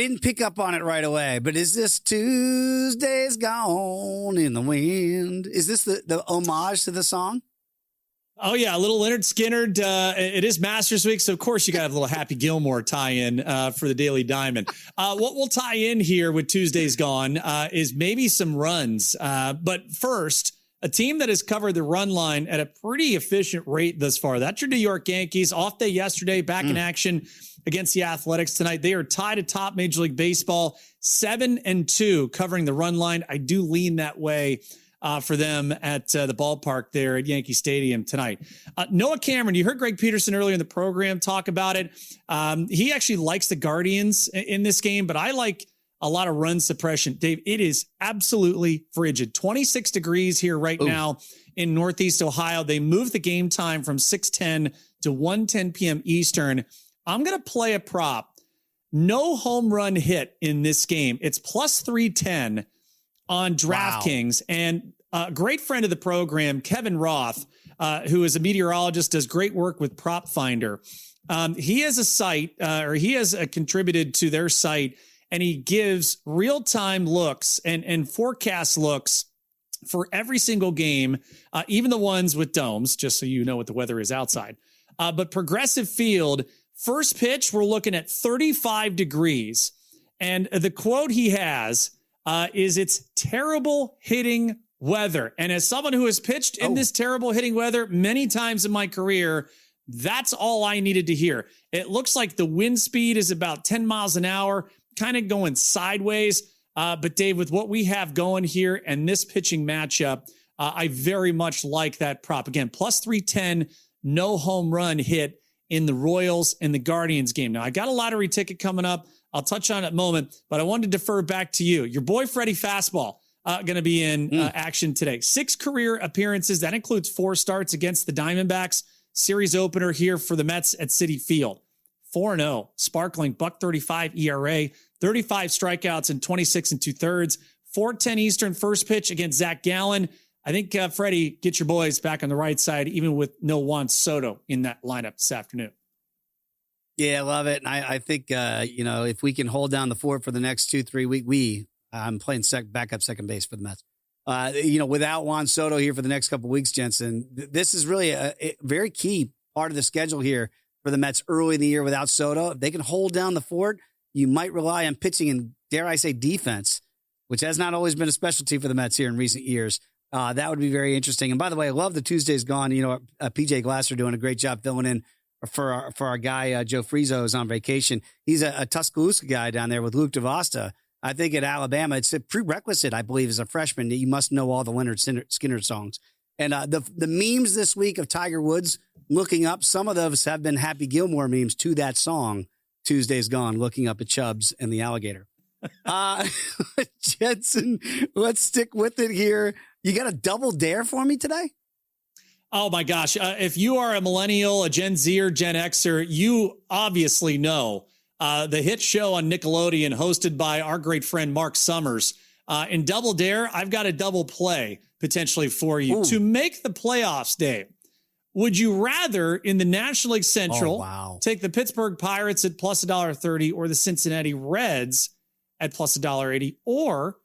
didn't pick up on it right away, but is this Tuesday's Gone in the Wind? Is this the homage to the song? Oh, yeah, a little Leonard Skinner. It is Masters Week, so of course you got to have a little Happy Gilmore tie-in for the Daily Diamond. What we'll tie in here with Tuesday's Gone is maybe some runs. But first, a team that has covered the run line at a pretty efficient rate thus far. That's your New York Yankees. Off day yesterday, back in action against the Athletics tonight. They are tied atop Major League Baseball, 7-2 covering the run line. I do lean that way for them at the ballpark there at Yankee Stadium tonight. Noah Cameron, you heard Greg Peterson earlier in the program talk about it. He actually likes the Guardians in this game, but I like a lot of run suppression. Dave, it is absolutely frigid. 26 degrees here right now in Northeast Ohio. They moved the game time from 6:10 to 1:10 p.m. Eastern. I'm going to play a prop. No home run hit in this game. It's plus 310 on DraftKings. Wow. And a great friend of the program, Kevin Roth, who is a meteorologist, does great work with Prop Finder. He has a site, or he has contributed to their site, and he gives real-time looks and forecast looks for every single game, even the ones with domes, just so you know what the weather is outside. But Progressive Field, first pitch, we're looking at 35 degrees. And the quote he has is, it's terrible hitting weather. And as someone who has pitched in this terrible hitting weather many times in my career, that's all I needed to hear. It looks like the wind speed is about 10 miles an hour, kind of going sideways. But Dave, with what we have going here and this pitching matchup, I very much like that prop. Again, plus 310, no home run hit in the Royals and the Guardians game. Now, I got a lottery ticket coming up. I'll touch on it in a moment, but I wanted to defer back to you. Your boy, Freddie Fastball, going to be in action today. 6 career appearances. That includes 4 starts against the Diamondbacks. Series opener here for the Mets at Citi Field. 4-0, sparkling $1.35 ERA, 35 strikeouts in 26 2/3, 4:10 Eastern first pitch against Zach Gallen. I think, Freddie, get your boys back on the right side, even with no Juan Soto in that lineup this afternoon. Yeah, I love it. And I think, if we can hold down the fort for the next 2-3 weeks, I'm playing backup second base for the Mets. Without Juan Soto here for the next couple of weeks, Jensen, this is really a very key part of the schedule here for the Mets early in the year without Soto. If they can hold down the fort, you might rely on pitching and, dare I say, defense, which has not always been a specialty for the Mets here in recent years. That would be very interesting. And by the way, I love the Tuesday's Gone. PJ Glasser doing a great job filling in for our guy, Joe Frizo, is on vacation. He's a Tuscaloosa guy down there with Luke DeVosta. I think at Alabama, it's a prerequisite, I believe, as a freshman, that you must know all the Leonard Skinner songs. And the memes this week of Tiger Woods looking up, some of those have been Happy Gilmore memes to that song, Tuesday's Gone, looking up at Chubbs and the alligator. Jensen, let's stick with it here. You got a double dare for me today? Oh, my gosh. If you are a millennial, a Gen Z or Gen Xer, you obviously know the hit show on Nickelodeon hosted by our great friend Mark Summers. In Double Dare, I've got a double play potentially for you. To make the playoffs, Dave. Would you rather in the National League Central take the Pittsburgh Pirates at plus $1.30 or the Cincinnati Reds at plus $1.80? Or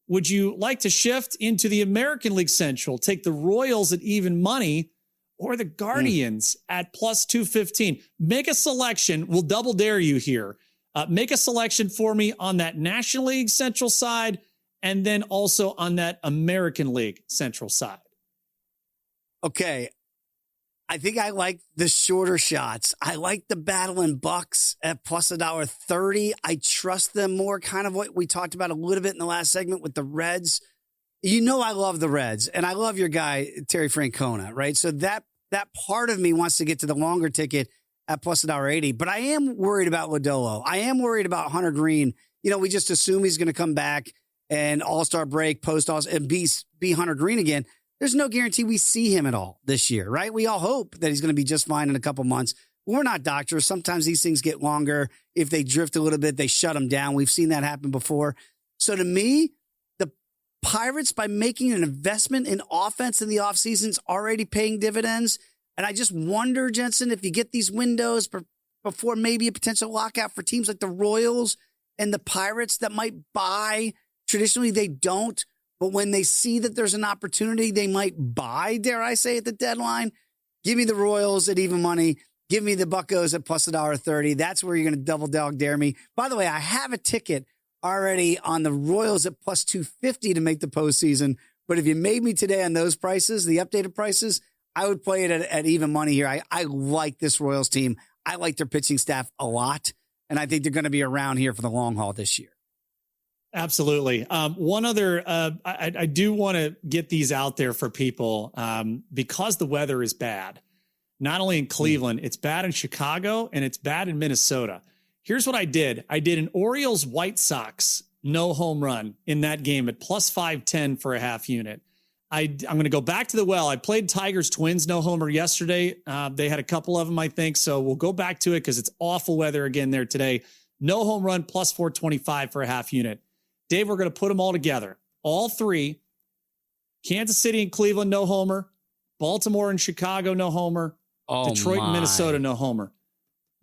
would you like to shift into the American League Central, take the Royals at even money or the Guardians at plus 215? Make a selection. We'll double dare you here. Make a selection for me on that National League Central side and then also on that American League Central side. Okay. I think I like the shorter shots. I like the Battling Bucks at plus $1.30. I trust them more, kind of what we talked about a little bit in the last segment with the Reds. You know I love the Reds, and I love your guy, Terry Francona, right? So that part of me wants to get to the longer ticket at plus $1.80, but I am worried about Lodolo. I am worried about Hunter Green. We just assume he's going to come back and All-Star break, post-All, and be Hunter Green again. There's no guarantee we see him at all this year, right? We all hope that he's going to be just fine in a couple months. We're not doctors. Sometimes these things get longer. If they drift a little bit, they shut them down. We've seen that happen before. So to me, the Pirates, by making an investment in offense in the offseason, is already paying dividends. And I just wonder, Jensen, if you get these windows before maybe a potential lockout for teams like the Royals and the Pirates that might buy. Traditionally, they don't. But when they see that there's an opportunity, they might buy, dare I say, at the deadline. Give me the Royals at even money. Give me the Buccos at plus $1.30. That's where you're going to double dog dare me. By the way, I have a ticket already on the Royals at plus 250 to make the postseason. But if you made me today on those prices, the updated prices, I would play it at even money here. I like this Royals team. I like their pitching staff a lot. And I think they're going to be around here for the long haul this year. Absolutely. One other, I do want to get these out there for people because the weather is bad. Not only in Cleveland, it's bad in Chicago and it's bad in Minnesota. Here's what I did. I did an Orioles White Sox no home run in that game at plus 510 for a half unit. I'm going to go back to the well. I played Tigers Twins no homer yesterday. They had a couple of them, I think. So we'll go back to it because it's awful weather again there today. No home run plus 425 for a half unit. Dave, we're going to put them all together. All three. Kansas City and Cleveland, no homer. Baltimore and Chicago, no homer. Detroit and Minnesota, no homer.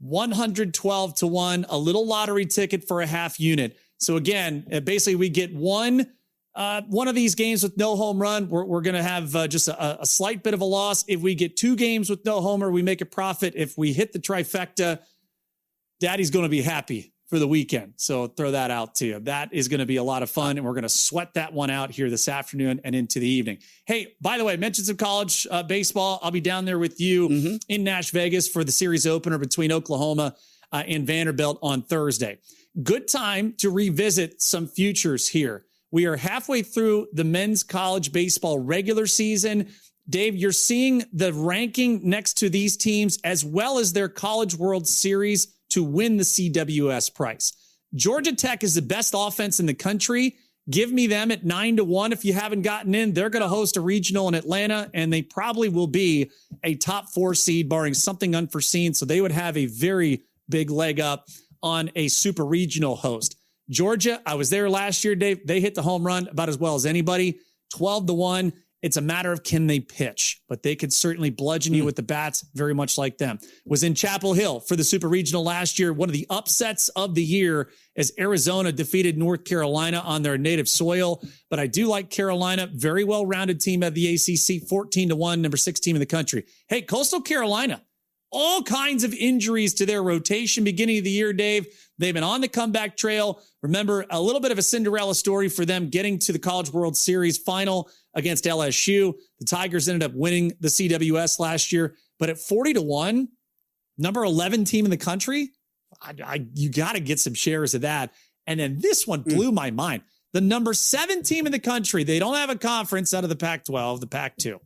112-1, a little lottery ticket for a half unit. So again, basically we get one of these games with no home run. We're going to have just a slight bit of a loss. If we get two games with no homer, we make a profit. If we hit the trifecta, Daddy's going to be happy for the weekend. So throw that out to you. That is going to be a lot of fun. And we're going to sweat that one out here this afternoon and into the evening. Hey, by the way, I mentioned some college baseball. I'll be down there with you in Nash Vegas for the series opener between Oklahoma and Vanderbilt on Thursday. Good time to revisit some futures here. We are halfway through the men's college baseball regular season. Dave, you're seeing the ranking next to these teams as well as their College World Series to win the CWS price. Georgia Tech is the best offense in the country. Give me them at 9-1. If you haven't gotten in, they're going to host a regional in Atlanta, and they probably will be a top 4 seed barring something unforeseen. So they would have a very big leg up on a super regional host. Georgia, I was there last year, Dave. They hit the home run about as well as anybody. 12-1. It's a matter of can they pitch, but they could certainly bludgeon you with the bats, very much like them. Was in Chapel Hill for the Super Regional last year. One of the upsets of the year as Arizona defeated North Carolina on their native soil. But I do like Carolina, very well-rounded team at the ACC, 14-1, number 6 team in the country. Hey, Coastal Carolina, all kinds of injuries to their rotation beginning of the year, Dave. They've been on the comeback trail. Remember, a little bit of a Cinderella story for them getting to the College World Series final against LSU. The Tigers ended up winning the CWS last year, but at 40-1, number 11 team in the country, you got to get some shares of that. And then this one blew my mind. The number 7 team in the country, they don't have a conference out of the Pac-12, the Pac-2.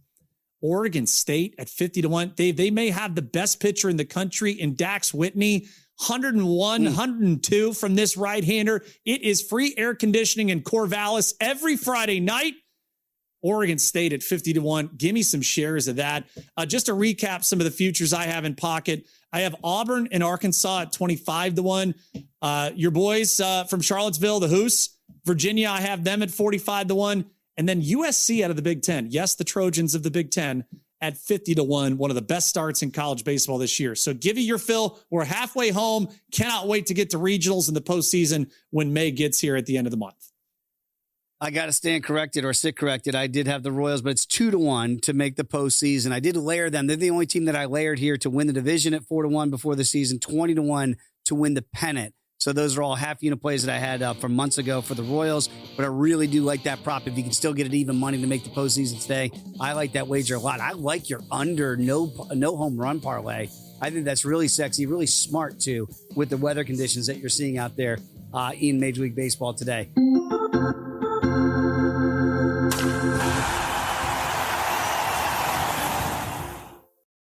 Oregon State at 50-1. They may have the best pitcher in the country in Dax Whitney. 101, 102 from this right-hander. It is free air conditioning in Corvallis every Friday night. Oregon State at 50-1. Give me some shares of that. Just to recap some of the futures I have in pocket. I have Auburn and Arkansas at 25-1. Your boys from Charlottesville, the Hoos. Virginia, I have them at 45-1. And then USC out of the Big Ten. Yes, the Trojans of the Big Ten at 50-1, one of the best starts in college baseball this year. So give you your fill. We're halfway home. Cannot wait to get to regionals in the postseason when May gets here at the end of the month. I got to stand corrected or sit corrected. I did have the Royals, but it's 2-1 to make the postseason. I did layer them. They're the only team that I layered here to win the division at 4-1 before the season, 20-1 to win the pennant. So those are all half unit plays that I had from months ago for the Royals, but I really do like that prop. If you can still get it even money to make the postseason today, I like that wager a lot. I like your under no home run parlay. I think that's really sexy, really smart too, with the weather conditions that you're seeing out there in Major League Baseball today.